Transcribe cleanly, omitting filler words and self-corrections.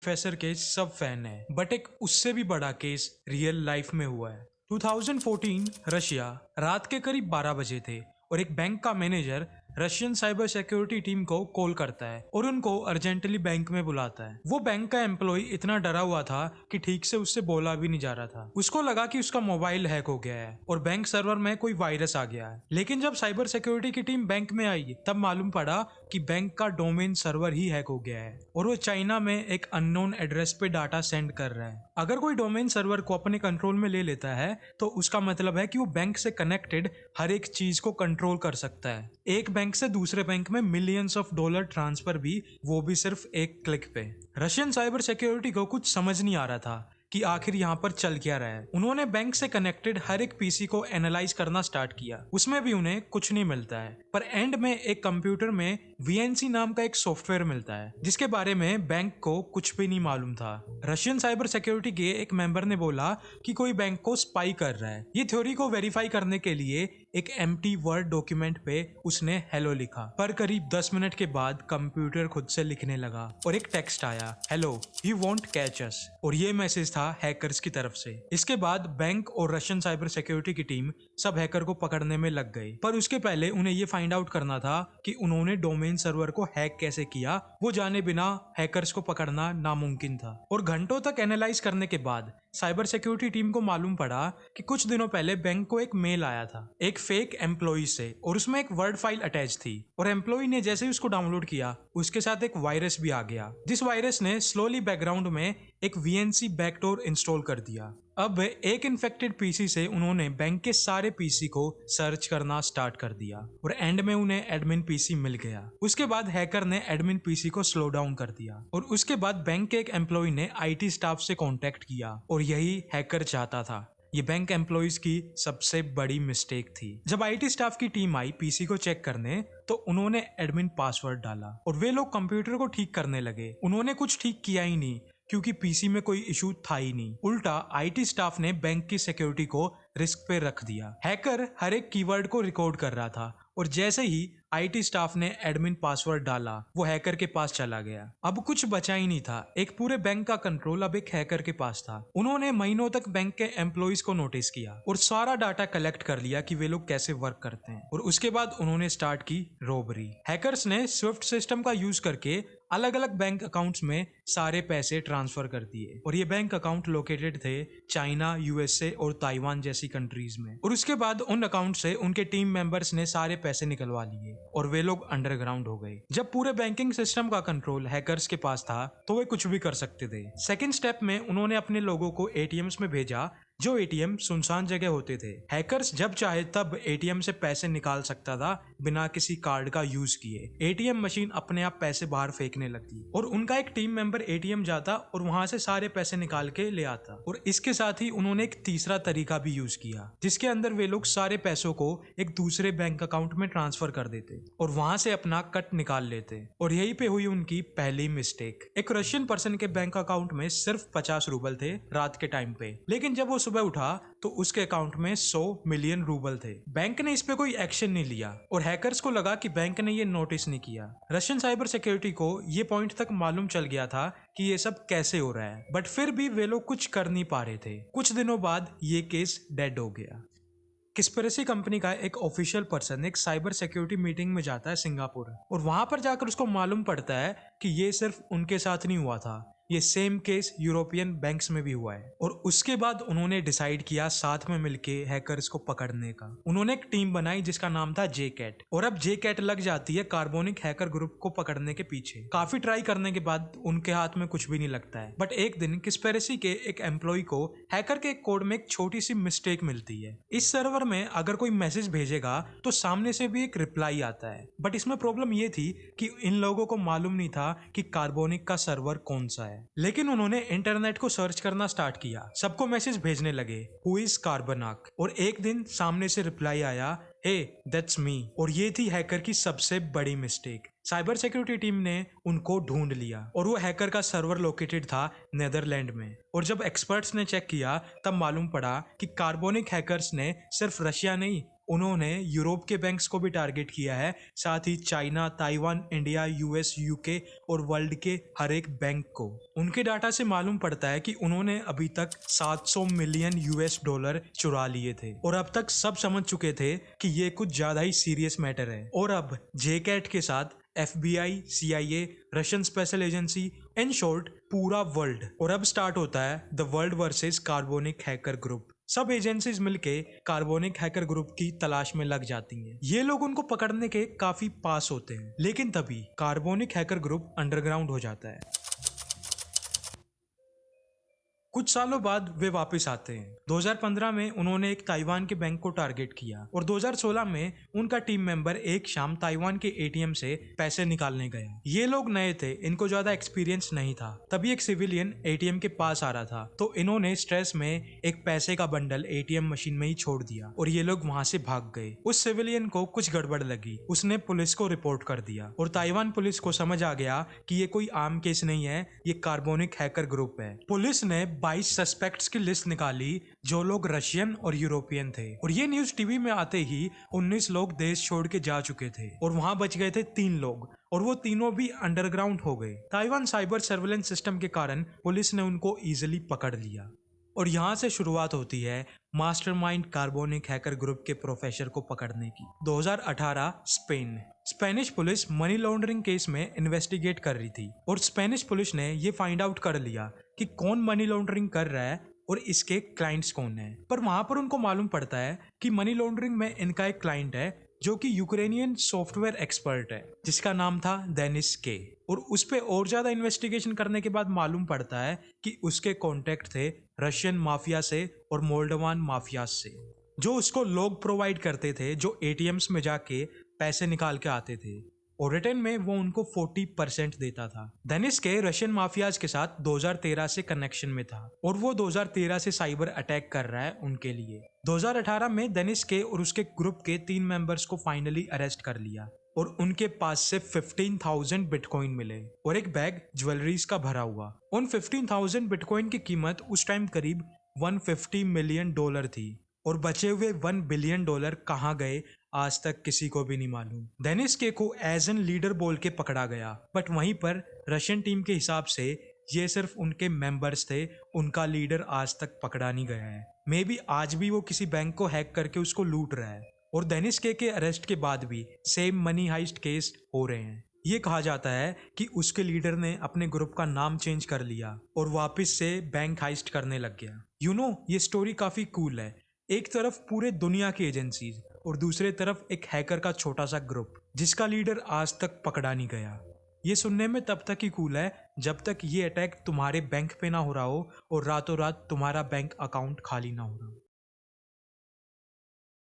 Professor के सब fan हैं, बट एक उससे भी बड़ा केस रियल लाइफ में हुआ है। 2014 रशिया, रात के करीब 12 बजे थे और एक बैंक का manager Russian cyber security team को कॉल करता है और उनको अर्जेंटली बैंक में बुलाता है। वो बैंक का एम्प्लॉय इतना डरा हुआ था कि ठीक से उससे बोला भी नहीं जा रहा था। उसको लगा कि उसका मोबाइल हैक हो गया है और बैंक सर्वर में कोई वायरस आ गया है। लेकिन जब साइबर सिक्योरिटी की टीम बैंक में आई तब मालूम पड़ा कि बैंक का डोमेन सर्वर ही हैक हो गया है और वो चाइना में एक अननोन एड्रेस पे डाटा सेंड कर रहा है। अगर कोई डोमेन सर्वर को अपने कंट्रोल में ले लेता है तो उसका मतलब है कि वो बैंक से कनेक्टेड हर एक चीज को कंट्रोल कर सकता है। एक बैंक से दूसरे बैंक में मिलियंस ऑफ डॉलर ट्रांसफर भी, वो भी सिर्फ एक क्लिक पे। रशियन साइबर सिक्योरिटी को कुछ समझ नहीं आ रहा था कि आखिर यहाँ पर चल क्या रहा है। उन्होंने बैंक से कनेक्टेड हर एक पीसी को एनालाइज करना स्टार्ट किया। उसमें भी उन्हें कुछ नहीं मिलता है, पर एंड में एक कंप्यूटर में VNC नाम का एक सॉफ्टवेयर मिलता है जिसके बारे में बैंक को कुछ भी नहीं मालूम था। रशियन साइबर सिक्योरिटी के एक मेंबर ने बोला कि कोई बैंक को स्पाई कर रहा है। ये थ्योरी को वेरीफाई करने के लिए एक एम्प्टी वर्ड डॉक्यूमेंट पे उसने हेलो लिखा, पर करीब 10 मिनट के बाद कंप्यूटर खुद से लिखने लगा और एक टेक्स्ट आया, hello you won't catch us, और ये मैसेज था हैकर्स की तरफ से। इसके बाद बैंक और रशियन साइबर सिक्योरिटी की टीम सब हैकर को पकड़ने में लग गई, पर उसके पहले उन्हें ये फाइंड आउट करना था कि उन्होंने डोमेन सर्वर को हैक कैसे किया। वो जाने बिना हैकर्स को पकड़ना नामुमकिन था। और घंटों तक एनालाइज करने के बाद साइबर सिक्योरिटी टीम को मालूम पड़ा कि कुछ दिनों पहले बैंक को एक मेल आया था एक फेक एम्प्लॉय से, और उसमें एक वर्ड फाइल अटैच थी। और एम्प्लॉय ने जैसे ही उसको डाउनलोड किया उसके साथ एक वायरस भी आ गया, जिस वायरस ने स्लोली बैकग्राउंड में एक VNC बैकडोर इंस्टॉल कर दिया। अब एक इन्फेक्टेड पीसी से उन्होंने बैंक के सारे पीसी को सर्च करना स्टार्ट कर दिया और एंड में उन्हें एडमिन पीसी मिल गया। उसके बाद हैकर ने एडमिन पीसी को स्लो डाउन कर दिया और उसके बाद बैंक के एक एम्प्लॉय ने IT स्टाफ से कांटेक्ट किया, और यही हैकर चाहता था। ये बैंक एम्प्लॉयज की सबसे बड़ी मिस्टेक थी। जब IT स्टाफ की टीम आई पीसी को चेक करने तो उन्होंने एडमिन पासवर्ड डाला और वे लोग कंप्यूटर को ठीक करने लगे। उन्होंने कुछ ठीक किया ही नहीं क्योंकि पीसी में कोई इशू था ही नहीं। उल्टा IT स्टाफ ने बैंक की सिक्योरिटी को रिस्क पे रख दिया। हैकर हर एक कीवर्ड को रिकॉर्ड कर रहा था और जैसे ही IT स्टाफ ने एडमिन पासवर्ड डाला वो हैकर के पास चला गया। अब कुछ बचा ही नहीं था। एक पूरे बैंक का कंट्रोल अब एक हैकर के पास था। उन्होंने महीनों तक बैंक के एम्प्लॉइज को नोटिस किया और सारा डाटा कलेक्ट कर लिया कि वे लोग कैसे वर्क करते हैं, और उसके बाद उन्होंने स्टार्ट की रॉबरी। हैकर्स ने स्विफ्ट सिस्टम का यूज करके अलग अलग बैंक अकाउंट्स में सारे पैसे ट्रांसफर कर दिए, और ये बैंक अकाउंट लोकेटेड थे चाइना, USA और ताइवान जैसी कंट्रीज में। और उसके बाद उन अकाउंट से उनके टीम मेंबर्स ने सारे पैसे निकलवा लिए और वे लोग अंडरग्राउंड हो गए। जब पूरे बैंकिंग सिस्टम का कंट्रोल हैकर्स के पास था तो वे कुछ भी कर सकते थे। सेकंड स्टेप में उन्होंने अपने लोगों को ATMs में भेजा जो ATM सुनसान जगह होते थे। हैकर्स जब चाहे तब ATM से पैसे निकाल सकता था बिना किसी कार्ड का यूज किए। ATM मशीन अपने आप पैसे बाहर फेंकने लगती और उनका एक टीम मेंबर ATM जाता और वहां से सारे पैसे निकाल के ले आता। और इसके साथ ही उन्होंने एक तीसरा तरीका भी यूज किया जिसके अंदर वे लोग सारे पैसों को एक दूसरे बैंक अकाउंट में ट्रांसफर कर देते और वहां से अपना कट निकाल लेते। और यहीं पे हुई उनकी पहली मिस्टेक। एक रशियन पर्सन के बैंक अकाउंट में सिर्फ 50 रूबल थे रात के टाइम पे, लेकिन जब वो सुबह उठा तो उसके अकाउंट में 100 मिलियन रूबल थे। बैंक ने इस पे कोई एक्शन नहीं लिया और हैकर्स को लगा कि बैंक ने ये नोटिस नहीं किया। रशियन साइबर सिक्योरिटी को ये पॉइंट तक मालूम चल गया था कि ये सब कैसे हो रहा है, बट फिर भी वे लोग कुछ कर नहीं पा रहे थे। कुछ दिनों बाद ये केस डेड हो गया। किस्पेरेसी कंपनी का एक ऑफिशियल पर्सन एक साइबर सिक्योरिटी मीटिंग में जाता है सिंगापुर, और वहां पर जाकर उसको मालूम पड़ता है कि ये सिर्फ उनके साथ नहीं हुआ था, ये सेम केस यूरोपियन बैंक्स में भी हुआ है। और उसके बाद उन्होंने डिसाइड किया साथ में मिलके हैकर्स को पकड़ने का। उन्होंने एक टीम बनाई जिसका नाम था JCAT, और अब JCAT लग जाती है कार्बोनिक हैकर ग्रुप को पकड़ने के पीछे। काफी ट्राई करने के बाद उनके हाथ में कुछ भी नहीं लगता है, बट एक दिन किस्पेरेसी के एक एम्प्लॉय को हैकर के कोड में एक छोटी सी मिस्टेक मिलती है। इस सर्वर में अगर कोई मैसेज भेजेगा तो सामने से भी एक रिप्लाई आता है, बट इसमें प्रॉब्लम ये थी कि इन लोगों को मालूम नहीं था कि कार्बोनिक का सर्वर कौन सा है। लेकिन उन्होंने इंटरनेट को सर्च करना स्टार्ट किया, सबको मैसेज भेजने लगे हु इज कार्बोनाक, और एक दिन सामने से रिप्लाई आया हे दैट्स मी। और ये थी हैकर की सबसे बड़ी मिस्टेक। साइबर सिक्योरिटी टीम ने उनको ढूंढ लिया और वो हैकर का सर्वर लोकेटेड था नेदरलैंड में। और जब एक्सपर्ट्स ने चेक किया तब मालूम पड़ा कि कार्बोनिक हैकर्स ने सिर्फ रशिया नहीं उन्होंने यूरोप के बैंक्स को भी टारगेट किया है, साथ ही China, Taiwan, India, US, UK और वर्ल्ड के हर एक बैंक को। उनके डाटा से मालूम पड़ता है कि उन्होंने अभी तक 700 मिलियन यूएस डॉलर चुरा लिए थे और अब तक सब समझ चुके थे कि ये कुछ ज्यादा ही सीरियस मैटर है। और अब जेकैट के साथ FBI, CIA, Russian special agency, in short पूरा वर्ल्ड। और अब स्टार्ट होता है the world versus carbonic hacker group. सब एजेंसीज मिलके कार्बोनिक हैकर ग्रुप की तलाश में लग जाती हैं। ये लोग उनको पकड़ने के काफी पास होते हैं, लेकिन तभी कार्बोनिक हैकर ग्रुप अंडरग्राउंड हो जाता है। कुछ सालों बाद वे वापस आते हैं। 2015 में उन्होंने एक ताइवान के बैंक को टारगेट किया और 2016 में उनका टीम मेंबर एक शाम ताइवान के ATM से पैसे निकालने गया। ये लोग नए थे, इनको ज्यादा एक्सपीरियंस नहीं था। तभी एक सिविलियन ATM के पास आ रहा था, तो इन्होंने स्ट्रेस में एक पैसे का बंडल ATM मशीन में ही छोड़ दिया और ये लोग वहां से भाग गए। उस सिविलियन को कुछ गड़बड़ लगी, उसने पुलिस को रिपोर्ट कर दिया और ताइवान पुलिस को समझ आ गया कि ये कोई आम केस नहीं है, ये कार्बोनिक हैकर ग्रुप है। पुलिस ने 22 सस्पेक्ट्स की लिस्ट निकाली जो लोग रशियन और यूरोपियन थे और ये न्यूज टीवी में आते ही 19 लोग देश छोड़ के जा चुके थे और वहां बच गए थे 3 लोग और वो तीनों भी अंडरग्राउंड हो गए। ताइवान साइबर सर्वेलेंस सिस्टम के कारण पुलिस ने उनको इजीली पकड़ लिया और यहाँ से शुरुआत होती है मास्टरमाइंड कार्बोनिक हैकर ग्रुप के प्रोफेसर को पकड़ने की। 2018 Spanish police money laundering case में इन्वेस्टिगेट कर रही थी और स्पेनिश पुलिस ने ये फाइंड आउट कर लिया कि कौन मनी लॉन्ड्रिंग कर रहा है और इसके क्लाइंट्स कौन है। पर वहां पर उनको मालूम पड़ता है कि मनी लॉन्ड्रिंग में इनका एक क्लाइंट है जो कि यूक्रेनियन सॉफ्टवेयर एक्सपर्ट है जिसका नाम था डेनिस के। और उस पे और ज्यादा इन्वेस्टिगेशन करने के बाद मालूम पड़ता है कि उसके कॉन्टेक्ट थे रशियन माफिया से और मोल्डोवान माफिया से, जो उसको लोग प्रोवाइड करते थे जो ATMs में जाके पैसे निकाल के आते थे और रिटर्न में वो उनको 40% देता था। डेनिस के रशियन माफियाज के साथ 2013 से कनेक्शन में था और वो 2013 से साइबर अटैक कर रहा है उनके लिए। 2018 में डेनिस के और उसके ग्रुप के 3 मेंबर्स को फाइनली अरेस्ट कर लिया और उनके पास से 15,000 बिटकॉइन मिले और एक बैग ज्वेलरीज का भरा हुआ। उन 15,000 बिटकॉइन की कीमत उस टाइम करीब $150 मिलियन थी और बचे हुए $1 बिलियन कहाँ गए आज तक किसी को भी नहीं मालूम। डेनिस के को एज एन लीडर बोल के पकड़ा गया, बट वहीं पर रशियन टीम के हिसाब से ये सिर्फ उनके मेंबर्स थे, उनका लीडर आज तक पकड़ा नहीं गया है। मे बी आज भी वो किसी बैंक को हैक करके उसको लूट रहा है और डेनिस के अरेस्ट के बाद भी सेम मनी हाइस्ट केस हो रहे हैं। ये कहा जाता है कि उसके लीडर ने अपने ग्रुप का नाम चेंज कर लिया और वापस से बैंक हाइस्ट करने लग गया। ये स्टोरी काफी कूल है। एक तरफ पूरे दुनिया की एजेंसीज और दूसरे तरफ एक हैकर का छोटा सा ग्रुप जिसका लीडर आज तक पकड़ा नहीं गया। ये सुनने में तब तक ही कूल है जब तक ये अटैक तुम्हारे बैंक पे ना हो रहा हो और रातों रात तुम्हारा बैंक अकाउंट खाली ना हो रहा हो।